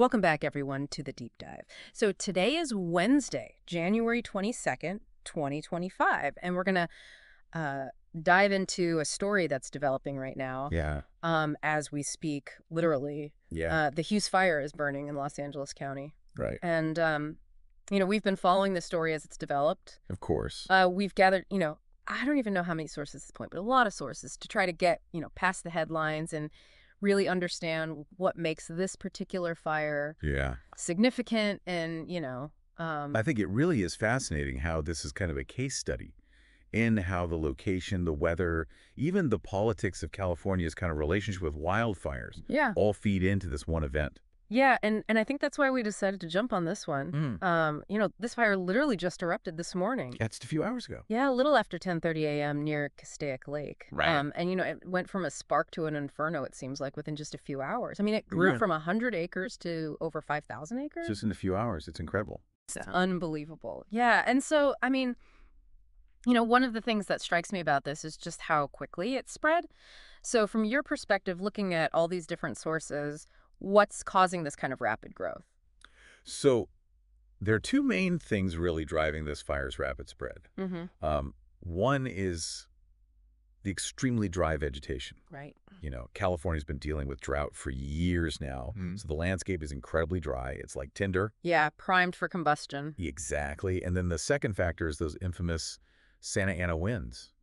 Welcome back, everyone, to the deep dive. So today is Wednesday, January 22nd, 2025, and we're going to dive into a story that's developing right now. Yeah. As we speak, literally. Yeah. The Hughes Fire is burning in Los Angeles County. Right. And, we've been following this story as it's developed. Of course. We've gathered, I don't even know how many sources at this point, but a lot of sources to try to get, past the headlines and really understand what makes this particular fire significant. And, I think it really is fascinating how this is kind of a case study in how the location, the weather, even the politics of California's kind of relationship with wildfires all feed into this one event. Yeah, and I think that's why we decided to jump on this one. This fire literally just erupted this morning. That's a few hours ago. Yeah, a little after 10:30 a.m. near Castaic Lake. Right. It went from a spark to an inferno, it seems like, within just a few hours. I mean, it grew from 100 acres to over 5,000 acres. Just in a few hours. It's incredible. It's unbelievable. Yeah, and so, I mean, one of the things that strikes me about this is just how quickly it spread. So from your perspective, looking at all these different sources, what's causing this kind of rapid growth? So there are two main things really driving this fire's rapid spread. One is the extremely dry vegetation. Right. California's been dealing with drought for years now, so the landscape is incredibly dry. It's like tinder. Yeah, primed for combustion. Exactly. And then the second factor is those infamous Santa Ana winds.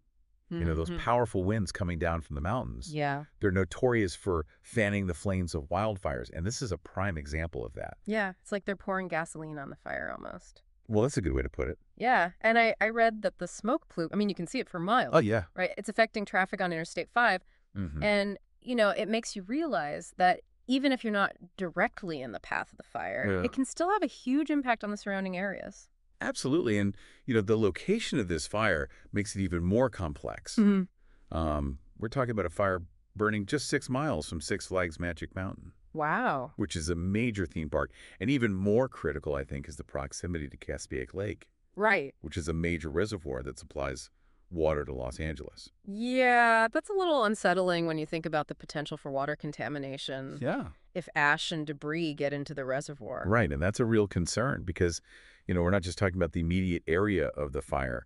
Those powerful winds coming down from the mountains. Yeah. They're notorious for fanning the flames of wildfires, and this is a prime example of that. Yeah, it's like they're pouring gasoline on the fire almost. Well, that's a good way to put it. Yeah, and I read that the smoke plume, you can see it for miles. Oh, yeah. Right? It's affecting traffic on Interstate 5, and, it makes you realize that even if you're not directly in the path of the fire, it can still have a huge impact on the surrounding areas. Absolutely. And, the location of this fire makes it even more complex. We're talking about a fire burning just 6 miles from Six Flags Magic Mountain. Wow. Which is a major theme park. And even more critical, I think, is the proximity to Castaic Lake. Right. Which is a major reservoir that supplies water to Los Angeles. Yeah, that's a little unsettling when you think about the potential for water contamination. Yeah. If ash and debris get into the reservoir. Right, and that's a real concern because, we're not just talking about the immediate area of the fire.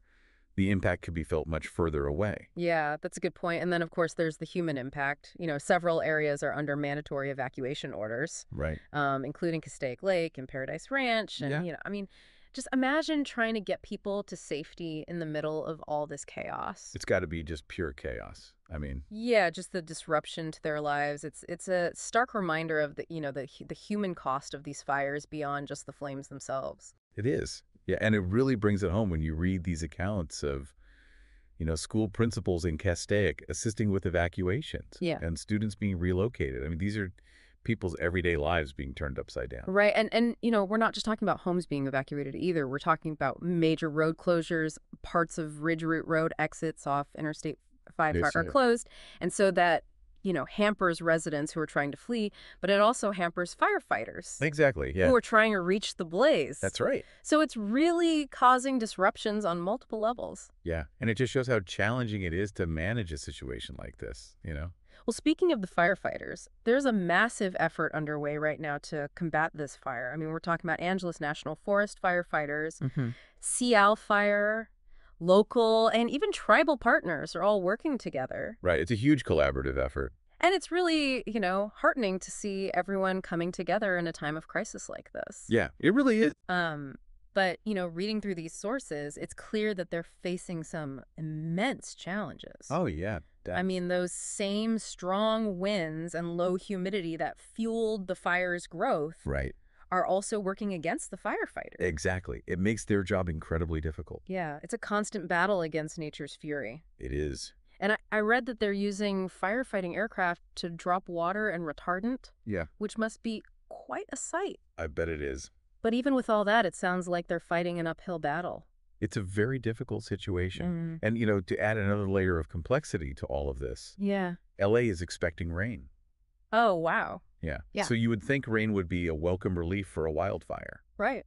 The impact could be felt much further away. Yeah, that's a good point. And then, of course, there's the human impact. Several areas are under mandatory evacuation orders. Right. Including Castaic Lake and Paradise Ranch. And, just imagine trying to get people to safety in the middle of all this chaos. It's got to be just pure chaos. Yeah, just the disruption to their lives. It's a stark reminder of the human cost of these fires beyond just the flames themselves. It is. Yeah, and it really brings it home when you read these accounts of, school principals in Castaic assisting with evacuations and students being relocated. These are people's everyday lives being turned upside down. Right. And we're not just talking about homes being evacuated either. We're talking about major road closures, parts of Ridge Route Road exits off Interstate 5 are closed. And so that, hampers residents who are trying to flee, but it also hampers firefighters. Exactly, yeah. Who are trying to reach the blaze. That's right. So it's really causing disruptions on multiple levels. Yeah, and it just shows how challenging it is to manage a situation like this, Well, speaking of the firefighters, there's a massive effort underway right now to combat this fire. We're talking about Angeles National Forest firefighters, CL Fire, local, and even tribal partners are all working together. Right. It's a huge collaborative effort. And it's really, heartening to see everyone coming together in a time of crisis like this. Yeah, it really is. But, reading through these sources, it's clear that they're facing some immense challenges. Oh, yeah. Those same strong winds and low humidity that fueled the fire's growth are also working against the firefighters. Exactly. It makes their job incredibly difficult. Yeah, it's a constant battle against nature's fury. It is. And I read that they're using firefighting aircraft to drop water and retardant. Yeah. Which must be quite a sight. I bet it is. But even with all that, it sounds like they're fighting an uphill battle. It's a very difficult situation. And, to add another layer of complexity to all of this, LA is expecting rain. Oh, wow. Yeah. So you would think rain would be a welcome relief for a wildfire. Right.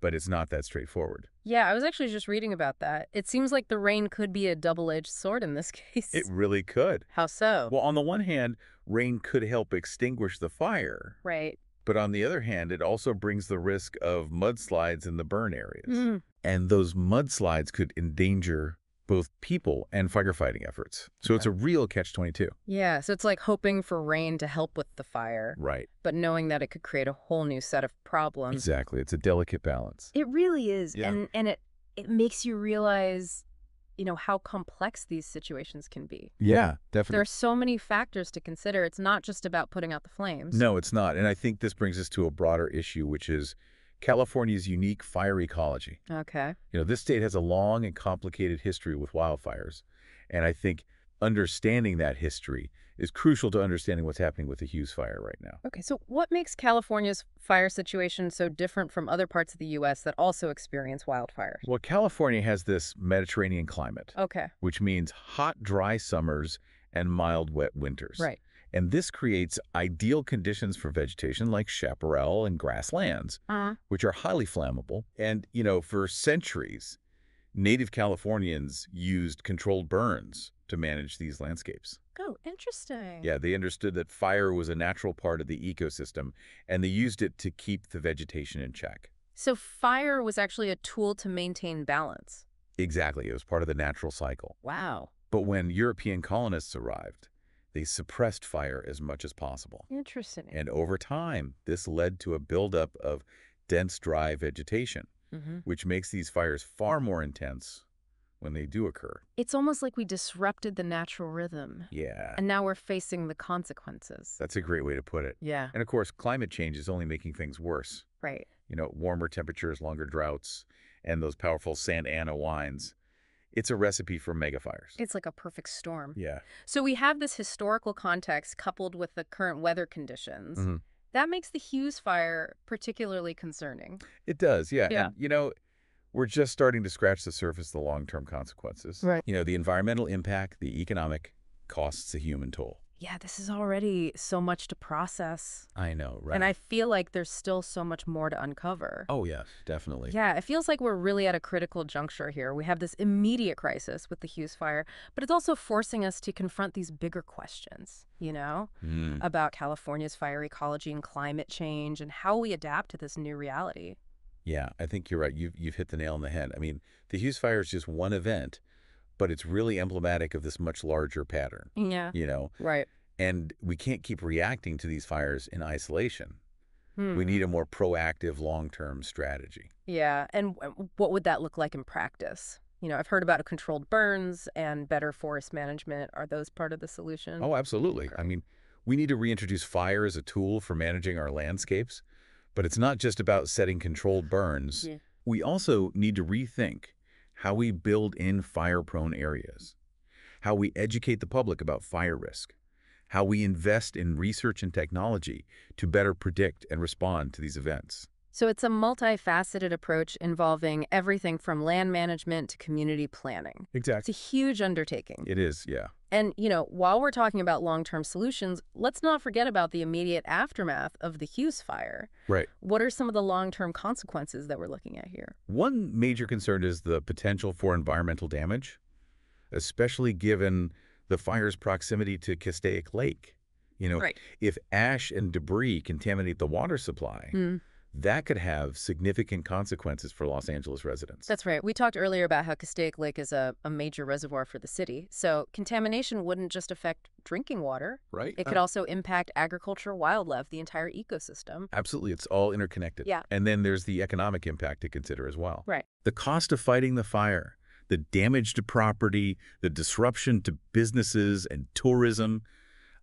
But it's not that straightforward. Yeah, I was actually just reading about that. It seems like the rain could be a double-edged sword in this case. It really could. How so? Well, on the one hand, rain could help extinguish the fire. Right. But on the other hand, it also brings the risk of mudslides in the burn areas. And those mudslides could endanger both people and firefighting efforts. So it's a real catch-22. Yeah, so it's like hoping for rain to help with the fire. Right. But knowing that it could create a whole new set of problems. Exactly. It's a delicate balance. It really is. Yeah. And it makes you realize, how complex these situations can be. Yeah, definitely. There are so many factors to consider. It's not just about putting out the flames. No, it's not. And I think this brings us to a broader issue, which is California's unique fire ecology. Okay. This state has a long and complicated history with wildfires. And I think understanding that history is crucial to understanding what's happening with the Hughes Fire right now. Okay, so what makes California's fire situation so different from other parts of the U.S. that also experience wildfires? Well, California has this Mediterranean climate. Okay. Which means hot, dry summers and mild, wet winters. Right. And this creates ideal conditions for vegetation like chaparral and grasslands, which are highly flammable. And, for centuries, native Californians used controlled burns to manage these landscapes. Oh, interesting. Yeah, they understood that fire was a natural part of the ecosystem, and they used it to keep the vegetation in check. So fire was actually a tool to maintain balance. Exactly. It was part of the natural cycle. Wow. But when European colonists arrived, they suppressed fire as much as possible. Interesting. And over time, this led to a buildup of dense, dry vegetation, which makes these fires far more intense when they do occur. It's almost like we disrupted the natural rhythm. Yeah. And now we're facing the consequences. That's a great way to put it. Yeah. And of course, climate change is only making things worse. Right. Warmer temperatures, longer droughts, and those powerful Santa Ana winds. It's a recipe for megafires. It's like a perfect storm. Yeah. So we have this historical context coupled with the current weather conditions. That makes the Hughes Fire particularly concerning. It does, yeah. Yeah. And, we're just starting to scratch the surface of the long-term consequences. Right. The environmental impact, the economic costs, the human toll. Yeah, this is already so much to process. I know, right? And I feel like there's still so much more to uncover. Oh, yes, definitely. Yeah, it feels like we're really at a critical juncture here. We have this immediate crisis with the Hughes Fire, but it's also forcing us to confront these bigger questions, about California's fire ecology and climate change and how we adapt to this new reality. Yeah, I think you're right. You've hit the nail on the head. I mean, the Hughes Fire is just one event, but it's really emblematic of this much larger pattern. Yeah. Right. And we can't keep reacting to these fires in isolation. We need a more proactive, long-term strategy. Yeah. And what would that look like in practice? I've heard about controlled burns and better forest management. Are those part of the solution? Oh, absolutely. Okay. I mean, we need to reintroduce fire as a tool for managing our landscapes, but it's not just about setting controlled burns. Yeah. We also need to rethink how we build in fire-prone areas, how we educate the public about fire risk, how we invest in research and technology to better predict and respond to these events. So it's a multifaceted approach involving everything from land management to community planning. Exactly. It's a huge undertaking. It is, yeah. And, while we're talking about long-term solutions, let's not forget about the immediate aftermath of the Hughes Fire. Right. What are some of the long-term consequences that we're looking at here? One major concern is the potential for environmental damage, especially given the fire's proximity to Castaic Lake. Right. If ash and debris contaminate the water supply, that could have significant consequences for Los Angeles residents. That's right. We talked earlier about how Castaic Lake is a major reservoir for the city. So contamination wouldn't just affect drinking water. Right. It could also impact agriculture, wildlife, the entire ecosystem. Absolutely. It's all interconnected. Yeah. And then there's the economic impact to consider as well. Right. The cost of fighting the fire, the damage to property, the disruption to businesses and tourism.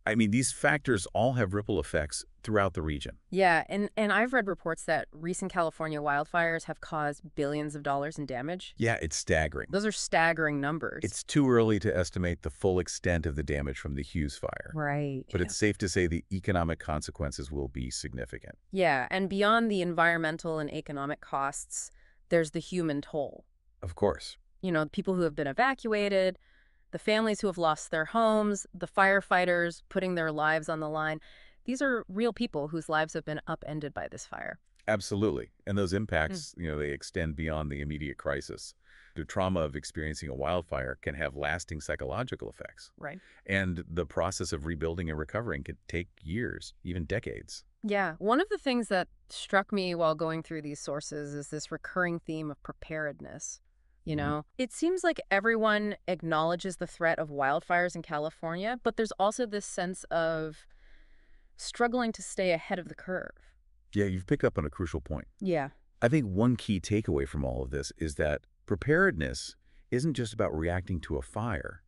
I mean, these factors all have ripple effects throughout the region. Yeah, and I've read reports that recent California wildfires have caused billions of dollars in damage. Yeah, it's staggering. Those are staggering numbers. It's too early to estimate the full extent of the damage from the Hughes Fire. Right. But it's safe to say the economic consequences will be significant. Yeah, and beyond the environmental and economic costs, there's the human toll. Of course. People who have been evacuated, the families who have lost their homes, the firefighters putting their lives on the line. These are real people whose lives have been upended by this fire. Absolutely. And those impacts, they extend beyond the immediate crisis. The trauma of experiencing a wildfire can have lasting psychological effects. Right. And the process of rebuilding and recovering could take years, even decades. Yeah. One of the things that struck me while going through these sources is this recurring theme of preparedness. It seems like everyone acknowledges the threat of wildfires in California, but there's also this sense of struggling to stay ahead of the curve. Yeah, you've picked up on a crucial point. Yeah. I think one key takeaway from all of this is that preparedness isn't just about reacting to a fire.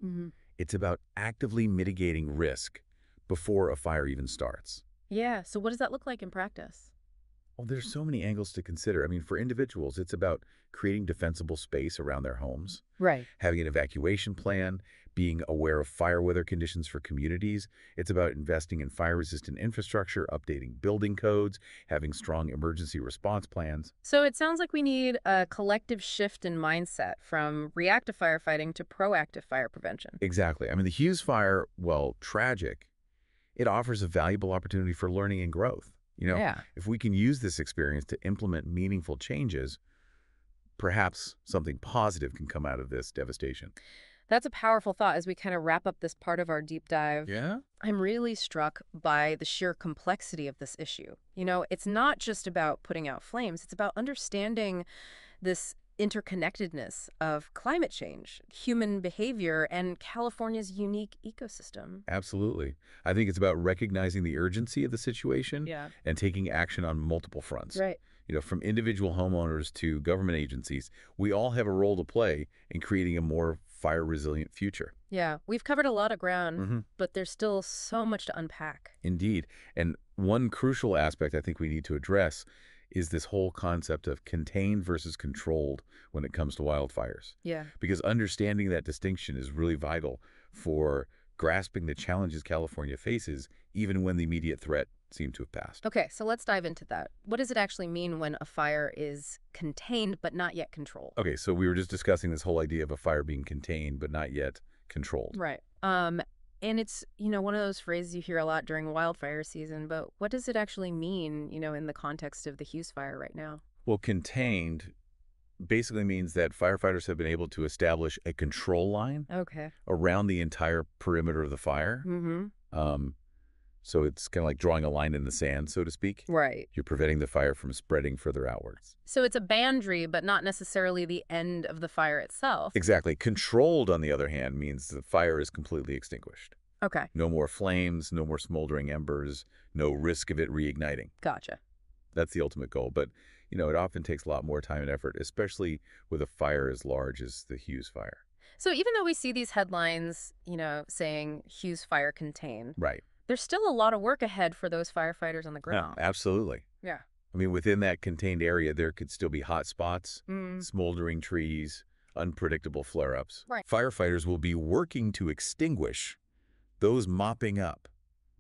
It's about actively mitigating risk before a fire even starts. Yeah. So what does that look like in practice? Well, there's so many angles to consider. I mean, for individuals, it's about creating defensible space around their homes, Right. having an evacuation plan, being aware of fire weather conditions for communities. It's about investing in fire-resistant infrastructure, updating building codes, having strong emergency response plans. So it sounds like we need a collective shift in mindset from reactive firefighting to proactive fire prevention. Exactly. I mean, the Hughes Fire, while tragic, it offers a valuable opportunity for learning and growth. Yeah. If we can use this experience to implement meaningful changes, perhaps something positive can come out of this devastation. That's a powerful thought as we kind of wrap up this part of our deep dive. Yeah? I'm really struck by the sheer complexity of this issue. It's not just about putting out flames, it's about understanding this interconnectedness of climate change, human behavior, and California's unique ecosystem. Absolutely. I think it's about recognizing the urgency of the situation Yeah. and taking action on multiple fronts. Right. From individual homeowners to government agencies, we all have a role to play in creating a more fire-resilient future. Yeah, we've covered a lot of ground, but there's still so much to unpack. Indeed. And one crucial aspect I think we need to address is this whole concept of contained versus controlled when it comes to wildfires. Yeah. Because understanding that distinction is really vital for grasping the challenges California faces, even when the immediate threat seemed to have passed. Okay, so let's dive into that. What does it actually mean when a fire is contained but not yet controlled? Okay, so we were just discussing this whole idea of a fire being contained but not yet controlled. Right. And it's, one of those phrases you hear a lot during wildfire season, but what does it actually mean, in the context of the Hughes Fire right now? Well, contained basically means that firefighters have been able to establish a control line around the entire perimeter of the fire. So it's kind of like drawing a line in the sand, so to speak. Right. You're preventing the fire from spreading further outwards. So it's a boundary, but not necessarily the end of the fire itself. Exactly. Controlled, on the other hand, means the fire is completely extinguished. Okay. No more flames, no more smoldering embers, no risk of it reigniting. Gotcha. That's the ultimate goal. But, it often takes a lot more time and effort, especially with a fire as large as the Hughes Fire. So even though we see these headlines, saying Hughes Fire contained. Right. There's still a lot of work ahead for those firefighters on the ground. Yeah, absolutely. Yeah. I mean, within that contained area, there could still be hot spots, smoldering trees, unpredictable flare-ups. Right. Firefighters will be working to extinguish those mopping up,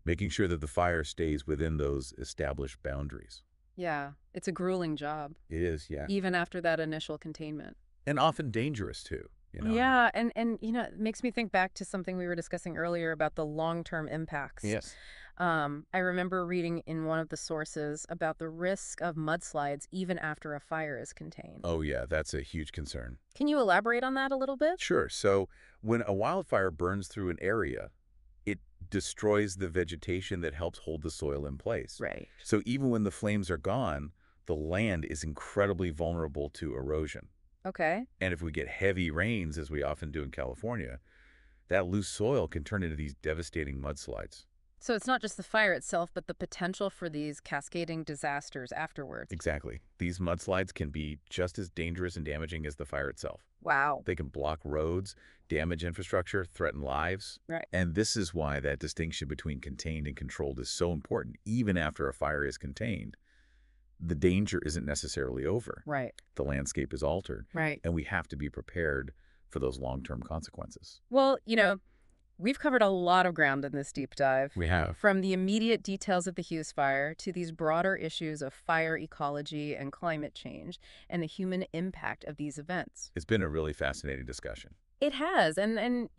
making sure that the fire stays within those established boundaries. Yeah, it's a grueling job. It is, yeah. Even after that initial containment. And often dangerous, too. Yeah, and it makes me think back to something we were discussing earlier about the long-term impacts. Yes. I remember reading in one of the sources about the risk of mudslides even after a fire is contained. Oh, yeah, that's a huge concern. Can you elaborate on that a little bit? Sure. So when a wildfire burns through an area, it destroys the vegetation that helps hold the soil in place. Right. So even when the flames are gone, the land is incredibly vulnerable to erosion. Okay. And if we get heavy rains, as we often do in California, that loose soil can turn into these devastating mudslides. So it's not just the fire itself, but the potential for these cascading disasters afterwards. Exactly. These mudslides can be just as dangerous and damaging as the fire itself. Wow. They can block roads, damage infrastructure, threaten lives. Right. And this is why that distinction between contained and controlled is so important. Even after a fire is contained, the danger isn't necessarily over. Right. The landscape is altered. Right. And we have to be prepared for those long-term consequences. Well, we've covered a lot of ground in this deep dive. We have. From the immediate details of the Hughes Fire to these broader issues of fire ecology and climate change and the human impact of these events. It's been a really fascinating discussion. It has. And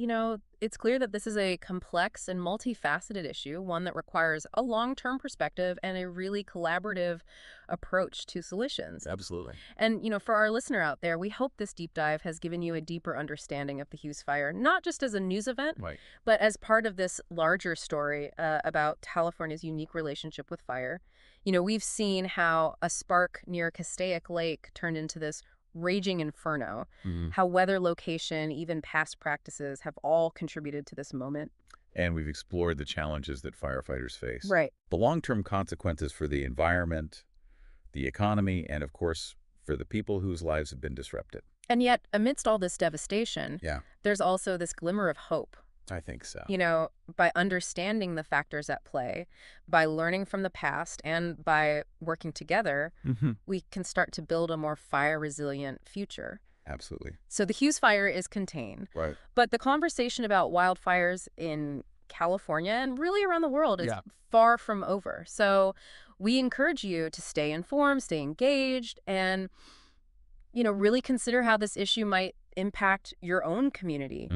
it's clear that this is a complex and multifaceted issue, one that requires a long-term perspective and a really collaborative approach to solutions. Absolutely. And, for our listener out there, we hope this deep dive has given you a deeper understanding of the Hughes Fire, not just as a news event, Right. but as part of this larger story about California's unique relationship with fire. We've seen how a spark near Castaic Lake turned into this raging inferno, how weather, location, even past practices have all contributed to this moment. And we've explored the challenges that firefighters face. Right. The long-term consequences for the environment, the economy, and of course, for the people whose lives have been disrupted. And yet, amidst all this devastation, there's also this glimmer of hope. I think so. By understanding the factors at play, by learning from the past, and by working together, we can start to build a more fire-resilient future. Absolutely. So the Hughes Fire is contained. Right. But the conversation about wildfires in California and really around the world is far from over. So we encourage you to stay informed, stay engaged, and, really consider how this issue might impact your own community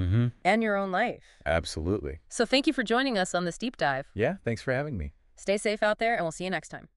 and your own life. Absolutely. So thank you for joining us on this deep dive. Yeah, thanks for having me. Stay safe out there, and we'll see you next time.